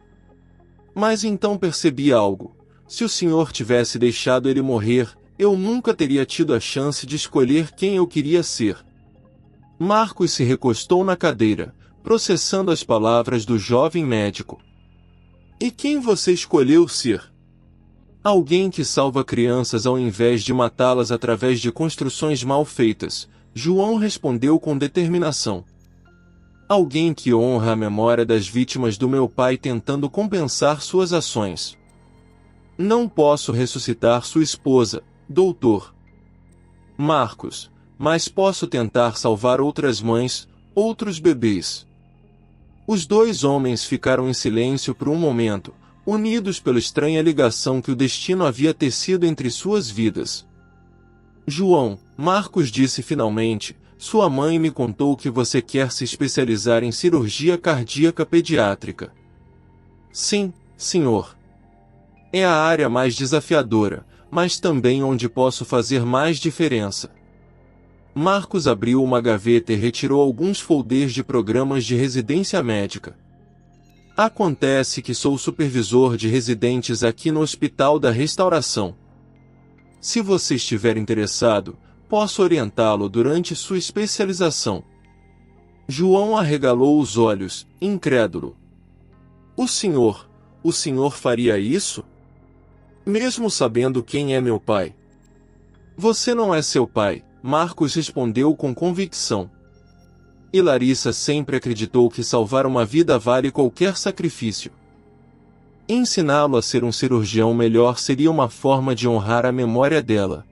Mas então percebi algo. Se o senhor tivesse deixado ele morrer, eu nunca teria tido a chance de escolher quem eu queria ser. Marcos se recostou na cadeira, processando as palavras do jovem médico. E quem você escolheu ser? Alguém que salva crianças ao invés de matá-las através de construções mal feitas, João respondeu com determinação. Alguém que honra a memória das vítimas do meu pai tentando compensar suas ações. Não posso ressuscitar sua esposa, doutor Marcos, mas posso tentar salvar outras mães, outros bebês. Os dois homens ficaram em silêncio por um momento, unidos pela estranha ligação que o destino havia tecido entre suas vidas. João, Marcos disse finalmente, sua mãe me contou que você quer se especializar em cirurgia cardíaca pediátrica. Sim, senhor. É a área mais desafiadora, mas também onde posso fazer mais diferença. Marcos abriu uma gaveta e retirou alguns folders de programas de residência médica. Acontece que sou supervisor de residentes aqui no Hospital da Restauração. Se você estiver interessado, posso orientá-lo durante sua especialização. João arregalou os olhos, incrédulo. O senhor faria isso? Mesmo sabendo quem é meu pai? Você não é seu pai, Marcos respondeu com convicção. E Larissa sempre acreditou que salvar uma vida vale qualquer sacrifício. Ensiná-lo a ser um cirurgião melhor seria uma forma de honrar a memória dela.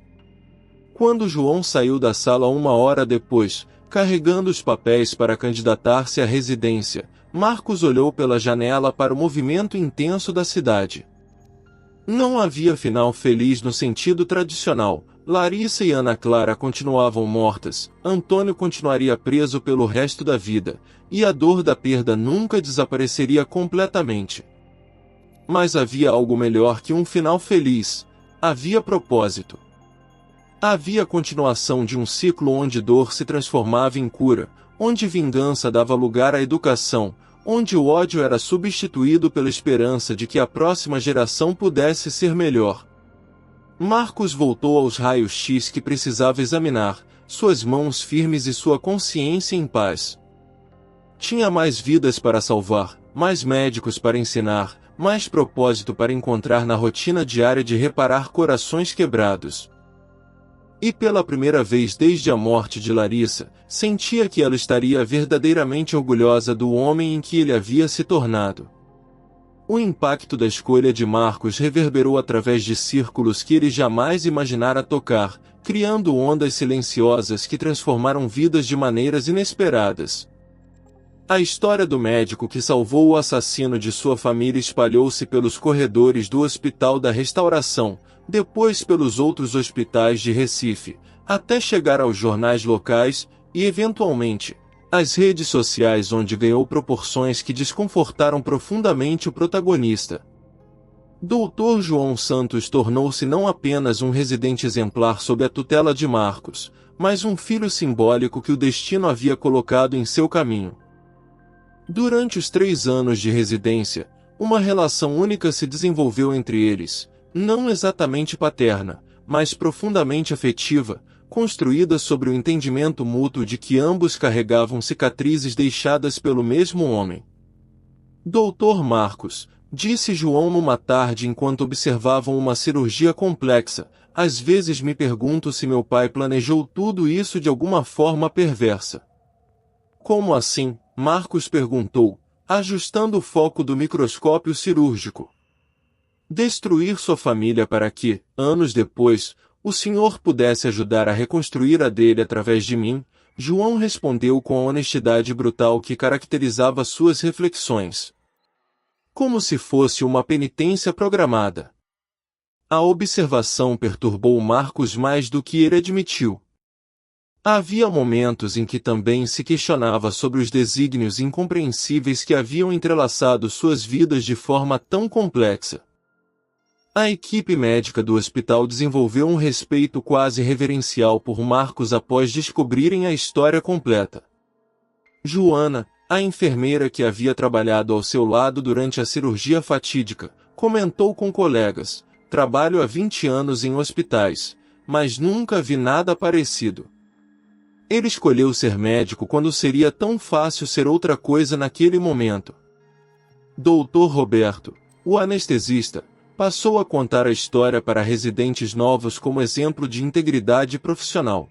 Quando João saiu da sala 1 hora depois, carregando os papéis para candidatar-se à residência, Marcos olhou pela janela para o movimento intenso da cidade. Não havia final feliz no sentido tradicional. Larissa e Ana Clara continuavam mortas, Antônio continuaria preso pelo resto da vida, e a dor da perda nunca desapareceria completamente. Mas havia algo melhor que um final feliz. Havia propósito. Havia continuação de um ciclo onde dor se transformava em cura, onde vingança dava lugar à educação, onde o ódio era substituído pela esperança de que a próxima geração pudesse ser melhor. Marcos voltou aos raios-x que precisava examinar, suas mãos firmes e sua consciência em paz. Tinha mais vidas para salvar, mais médicos para ensinar, mais propósito para encontrar na rotina diária de reparar corações quebrados. E pela primeira vez desde a morte de Larissa, sentia que ela estaria verdadeiramente orgulhosa do homem em que ele havia se tornado. O impacto da escolha de Marcos reverberou através de círculos que ele jamais imaginara tocar, criando ondas silenciosas que transformaram vidas de maneiras inesperadas. A história do médico que salvou o assassino de sua família espalhou-se pelos corredores do Hospital da Restauração, depois pelos outros hospitais de Recife, até chegar aos jornais locais e, eventualmente, às redes sociais, onde ganhou proporções que desconfortaram profundamente o protagonista. Dr. João Santos tornou-se não apenas um residente exemplar sob a tutela de Marcos, mas um filho simbólico que o destino havia colocado em seu caminho. Durante os 3 anos de residência, uma relação única se desenvolveu entre eles, não exatamente paterna, mas profundamente afetiva, construída sobre o entendimento mútuo de que ambos carregavam cicatrizes deixadas pelo mesmo homem. Doutor Marcos, disse João numa tarde enquanto observavam uma cirurgia complexa, às vezes me pergunto se meu pai planejou tudo isso de alguma forma perversa. Como assim? Marcos perguntou, ajustando o foco do microscópio cirúrgico. destruir sua família para que, anos depois, o Senhor pudesse ajudar a reconstruir a dele através de mim, João respondeu com a honestidade brutal que caracterizava suas reflexões. Como se fosse uma penitência programada. A observação perturbou Marcos mais do que ele admitiu. Havia momentos em que também se questionava sobre os desígnios incompreensíveis que haviam entrelaçado suas vidas de forma tão complexa. A equipe médica do hospital desenvolveu um respeito quase reverencial por Marcos após descobrirem a história completa. Joana, a enfermeira que havia trabalhado ao seu lado durante a cirurgia fatídica, comentou com colegas: "Trabalho há 20 anos em hospitais, mas nunca vi nada parecido. Ele escolheu ser médico quando seria tão fácil ser outra coisa naquele momento." Dr. Roberto, o anestesista, passou a contar a história para residentes novos como exemplo de integridade profissional.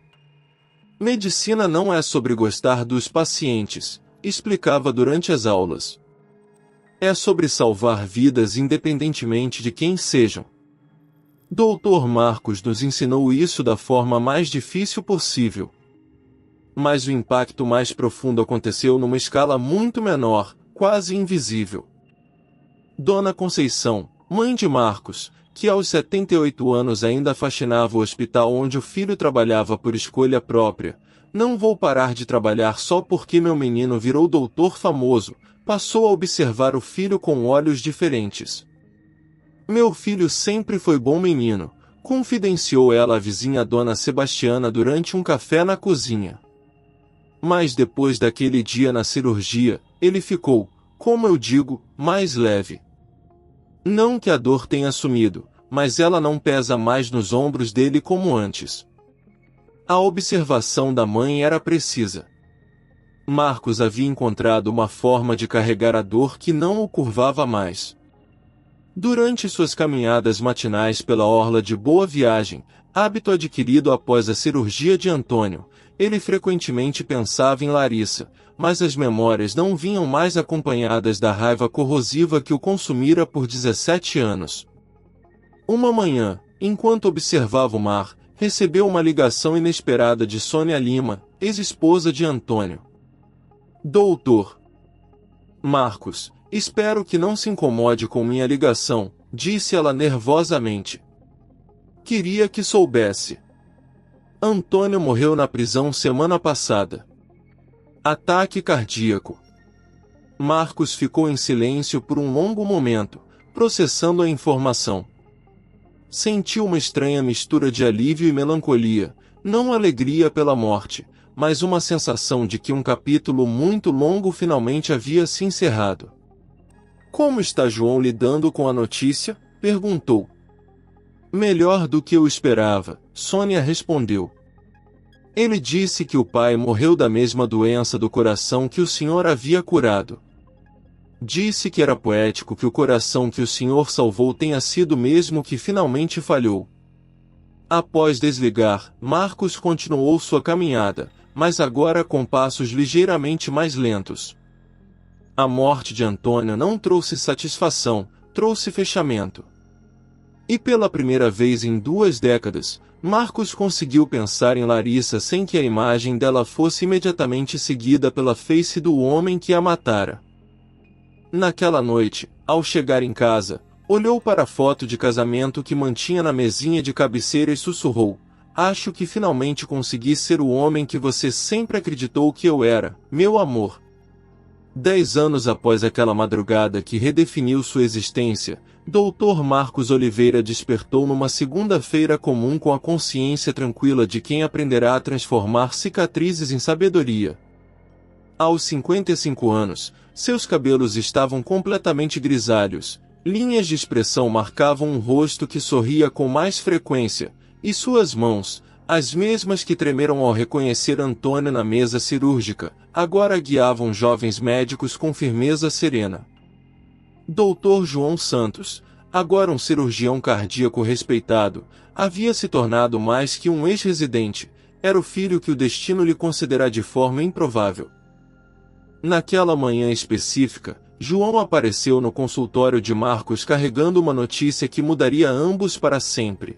"Medicina não é sobre gostar dos pacientes", explicava durante as aulas. "É sobre salvar vidas independentemente de quem sejam." Dr. Marcos nos ensinou isso da forma mais difícil possível. Mas o impacto mais profundo aconteceu numa escala muito menor, quase invisível. Dona Conceição, mãe de Marcos, que aos 78 anos ainda faxinava o hospital onde o filho trabalhava por escolha própria: "Não vou parar de trabalhar só porque meu menino virou doutor famoso", passou a observar o filho com olhos diferentes. "Meu filho sempre foi bom menino", confidenciou ela à vizinha Dona Sebastiana durante um café na cozinha. Mas depois daquele dia na cirurgia, ele ficou, como eu digo, mais leve. Não que a dor tenha sumido, mas ela não pesa mais nos ombros dele como antes. A observação da mãe era precisa. Marcos havia encontrado uma forma de carregar a dor que não o curvava mais. Durante suas caminhadas matinais pela orla de Boa Viagem, hábito adquirido após a cirurgia de Antônio, ele frequentemente pensava em Larissa, mas as memórias não vinham mais acompanhadas da raiva corrosiva que o consumira por 17 anos. Uma manhã, enquanto observava o mar, recebeu uma ligação inesperada de Sônia Lima, ex-esposa de Antônio. "Doutor Marcos, espero que não se incomode com minha ligação", disse ela nervosamente. "Queria que soubesse. Antônio morreu na prisão semana passada. Ataque cardíaco." Marcos ficou em silêncio por um longo momento, processando a informação. Sentiu uma estranha mistura de alívio e melancolia, não alegria pela morte, mas uma sensação de que um capítulo muito longo finalmente havia se encerrado. "Como está João lidando com a notícia?", perguntou. "Melhor do que eu esperava", Sônia respondeu. "Ele disse que o pai morreu da mesma doença do coração que o senhor havia curado. Disse que era poético que o coração que o senhor salvou tenha sido o mesmo que finalmente falhou." Após desligar, Marcos continuou sua caminhada, mas agora com passos ligeiramente mais lentos. A morte de Antônio não trouxe satisfação, trouxe fechamento. E pela primeira vez em 2 décadas, Marcos conseguiu pensar em Larissa sem que a imagem dela fosse imediatamente seguida pela face do homem que a matara. Naquela noite, ao chegar em casa, olhou para a foto de casamento que mantinha na mesinha de cabeceira e sussurrou: "Acho que finalmente consegui ser o homem que você sempre acreditou que eu era, meu amor." 10 anos após aquela madrugada que redefiniu sua existência, Dr. Marcos Oliveira despertou numa segunda-feira comum com a consciência tranquila de quem aprenderá a transformar cicatrizes em sabedoria. Aos 55 anos, seus cabelos estavam completamente grisalhos, linhas de expressão marcavam um rosto que sorria com mais frequência, e suas mãos, as mesmas que tremeram ao reconhecer Antônio na mesa cirúrgica, agora guiavam jovens médicos com firmeza serena. Dr. João Santos, agora um cirurgião cardíaco respeitado, havia se tornado mais que um ex-residente, era o filho que o destino lhe concederá de forma improvável. Naquela manhã específica, João apareceu no consultório de Marcos carregando uma notícia que mudaria ambos para sempre.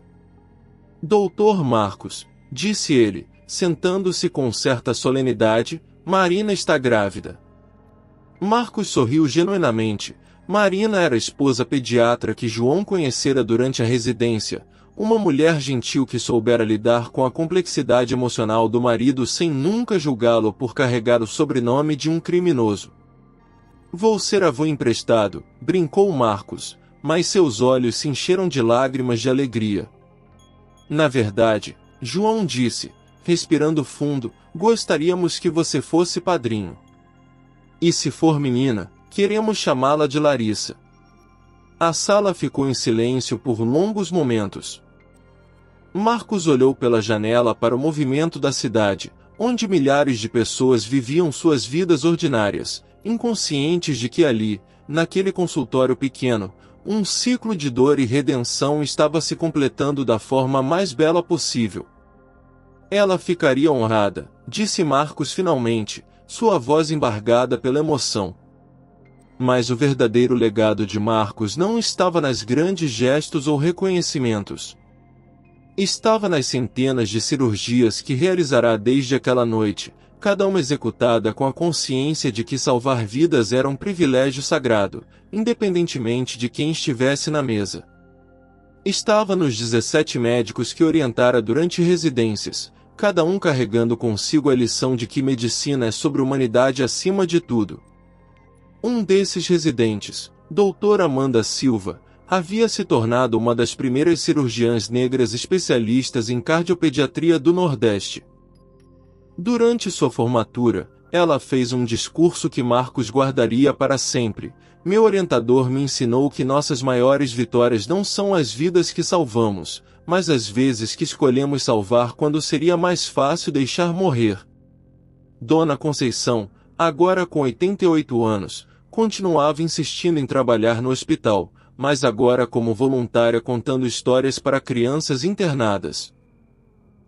Doutor Marcos, disse ele, sentando-se com certa solenidade, Marina está grávida. Marcos sorriu genuinamente. Marina era a esposa pediatra que João conhecera durante a residência, uma mulher gentil que soubera lidar com a complexidade emocional do marido sem nunca julgá-lo por carregar o sobrenome de um criminoso. Vou ser avô emprestado, brincou Marcos, mas seus olhos se encheram de lágrimas de alegria. Na verdade, João disse, respirando fundo, gostaríamos que você fosse padrinho. E se for menina, queremos chamá-la de Larissa. A sala ficou em silêncio por longos momentos. Marcos olhou pela janela para o movimento da cidade, onde milhares de pessoas viviam suas vidas ordinárias, inconscientes de que ali, naquele consultório pequeno, um ciclo de dor e redenção estava se completando da forma mais bela possível. Ela ficaria honrada, disse Marcos finalmente, sua voz embargada pela emoção. Mas o verdadeiro legado de Marcos não estava nas grandes gestos ou reconhecimentos. Estava nas centenas de cirurgias que realizará desde aquela noite, cada uma executada com a consciência de que salvar vidas era um privilégio sagrado, independentemente de quem estivesse na mesa. Estava nos 17 médicos que orientara durante residências, cada um carregando consigo a lição de que medicina é sobre humanidade acima de tudo. Um desses residentes, Dra. Amanda Silva, havia se tornado uma das primeiras cirurgiãs negras especialistas em cardiopediatria do Nordeste. Durante sua formatura, ela fez um discurso que Marcos guardaria para sempre. Meu orientador me ensinou que nossas maiores vitórias não são as vidas que salvamos, mas as vezes que escolhemos salvar quando seria mais fácil deixar morrer. Dona Conceição, agora com 88 anos, continuava insistindo em trabalhar no hospital, mas agora como voluntária contando histórias para crianças internadas.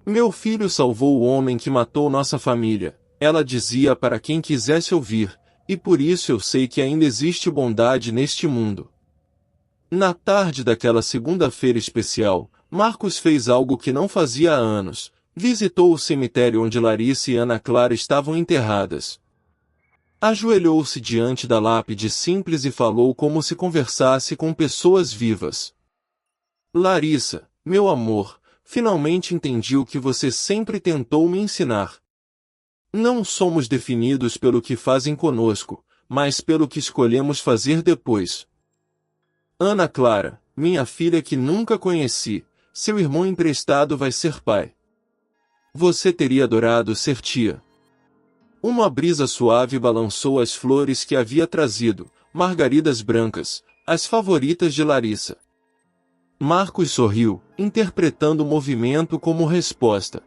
Meu filho salvou o homem que matou nossa família, ela dizia para quem quisesse ouvir, e por isso eu sei que ainda existe bondade neste mundo. Na tarde daquela segunda-feira especial, Marcos fez algo que não fazia há anos, visitou o cemitério onde Larissa e Ana Clara estavam enterradas. Ajoelhou-se diante da lápide simples e falou como se conversasse com pessoas vivas. Larissa, meu amor, finalmente entendi o que você sempre tentou me ensinar. Não somos definidos pelo que fazem conosco, mas pelo que escolhemos fazer depois. Ana Clara, minha filha que nunca conheci, seu irmão emprestado vai ser pai. Você teria adorado ser tia. Uma brisa suave balançou as flores que havia trazido, margaridas brancas, as favoritas de Larissa. Marcos sorriu, interpretando o movimento como resposta.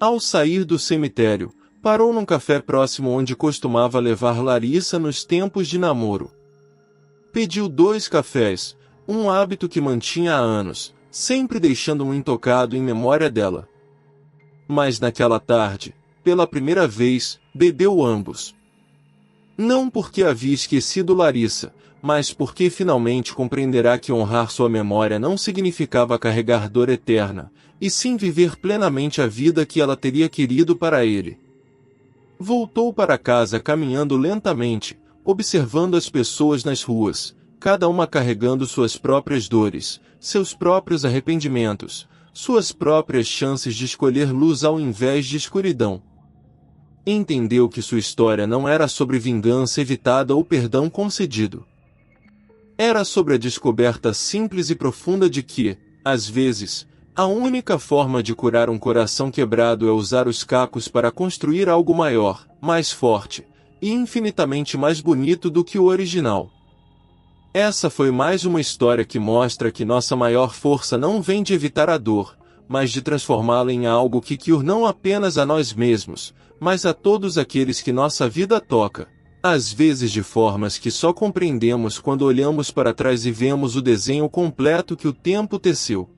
Ao sair do cemitério, parou num café próximo onde costumava levar Larissa nos tempos de namoro. Pediu 2 cafés, um hábito que mantinha há anos, sempre deixando-o intocado em memória dela. Mas naquela tarde, pela primeira vez, bebeu ambos. Não porque havia esquecido Larissa, mas porque finalmente compreenderá que honrar sua memória não significava carregar dor eterna, e sim viver plenamente a vida que ela teria querido para ele. Voltou para casa caminhando lentamente, observando as pessoas nas ruas, cada uma carregando suas próprias dores, seus próprios arrependimentos, suas próprias chances de escolher luz ao invés de escuridão. Entendeu que sua história não era sobre vingança evitada ou perdão concedido. Era sobre a descoberta simples e profunda de que, às vezes, a única forma de curar um coração quebrado é usar os cacos para construir algo maior, mais forte, e infinitamente mais bonito do que o original. Essa foi mais uma história que mostra que nossa maior força não vem de evitar a dor, mas de transformá-la em algo que cure não apenas a nós mesmos, mas a todos aqueles que nossa vida toca, às vezes de formas que só compreendemos quando olhamos para trás e vemos o desenho completo que o tempo teceu.